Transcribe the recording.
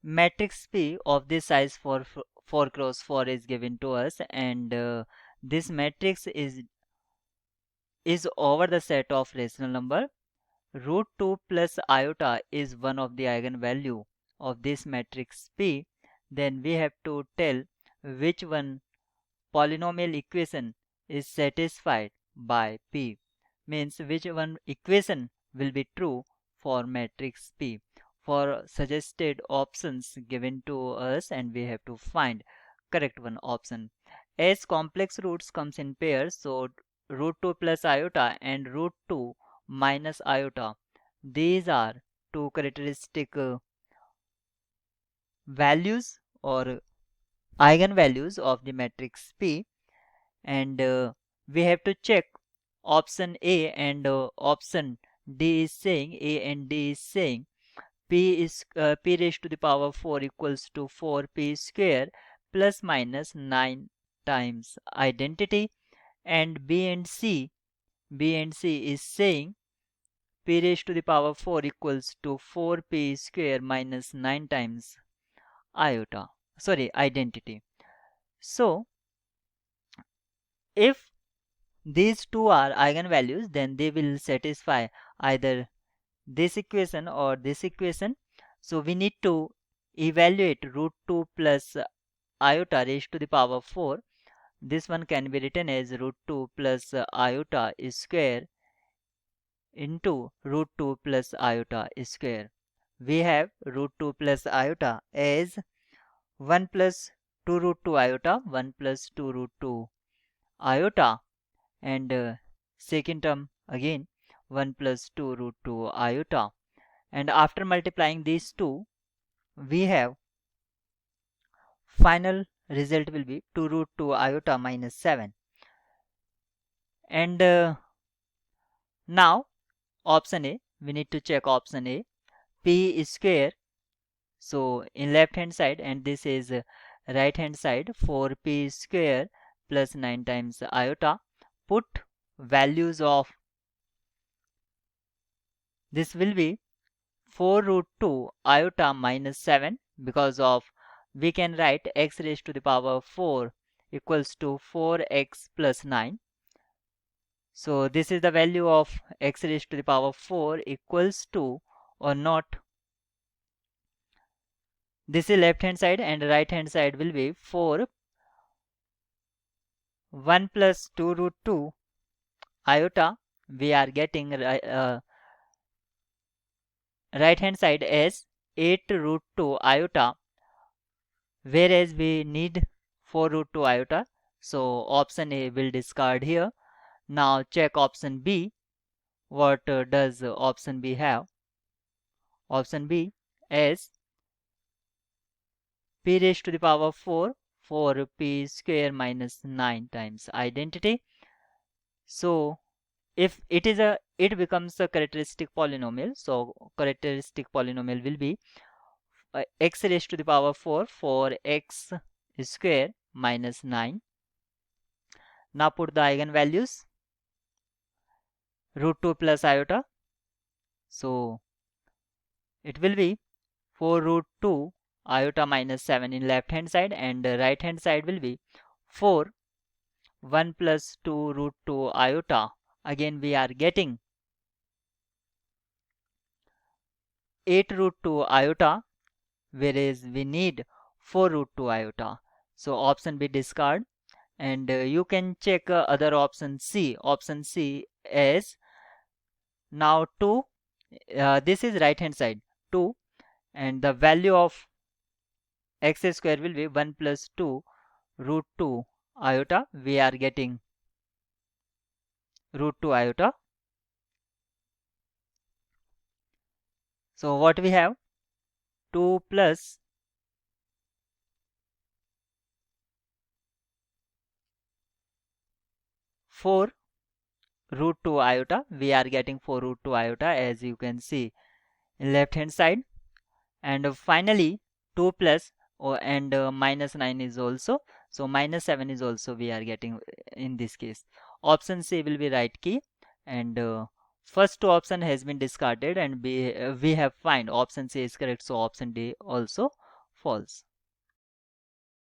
matrix P of this size for 4 cross 4 is given to us, and this matrix is over the set of rational number. Root 2 plus iota is one of the eigenvalue of this matrix P. Then we have to tell which one polynomial equation is satisfied by P, means which one equation will be true for matrix P. For suggested options given to us, and we have to find correct one option. As complex roots comes in pairs, so root 2 plus iota and root 2 minus iota, these are two characteristic values or eigenvalues of the matrix P, and we have to check option A and option D is saying, A and D is saying P raised to the power 4 equals to 4P square plus minus 9 times identity, and B and C is saying P raised to the power 4 equals to 4P square minus 9 times identity. So if these two are eigenvalues, then they will satisfy either this equation or this equation. So we need to evaluate root 2 plus iota raised to the power 4. This one can be written as root 2 plus iota is square into root 2 plus iota is square. We have root 2 plus iota as 1 plus 2 root 2 iota, 1 plus 2 root 2 iota, and second term again 1 plus 2 root 2 iota, and after multiplying these two we have final result will be 2 root 2 iota minus 7. And now option A, we need to check option A. P is square, so in left hand side, and this is right hand side, 4P square plus 9 times iota. Put values of this will be 4 root 2 iota minus 7, because of we can write x raised to the power 4 equals to 4x plus 9. So this is the value of x raised to the power 4 equals to or not. This is left hand side, and right hand side will be 4 1 plus 2 root 2 iota. We are getting right hand side as 8 root 2 iota, whereas we need 4 root 2 iota. So option A will discard here. Now check option B. What does option B have? Option B is P raised to the power 4, 4P square minus 9 times identity. So if it becomes a characteristic polynomial. So characteristic polynomial will be x raised to the power 4, 4x square minus 9. Now put the eigenvalues. Root 2 plus iota. So it will be 4 root 2 iota minus 7 in left hand side, and right hand side will be 4 1 plus 2 root 2 iota. Again we are getting 8 root 2 iota, whereas we need 4 root 2 iota. So option B discard, and you can check other option C. Option C is now 2. This is right hand side 2, and the value of x square will be 1 plus 2 root 2 iota. We are getting root 2 iota. So what we have? 2 plus 4 root 2 iota. We are getting 4 root 2 iota, as you can see in left hand side. And finally 2 plus and minus 9 is also, so minus 7 is also we are getting in this case. Option C will be right key, and first two option has been discarded, and we have find option C is correct, so option D also false.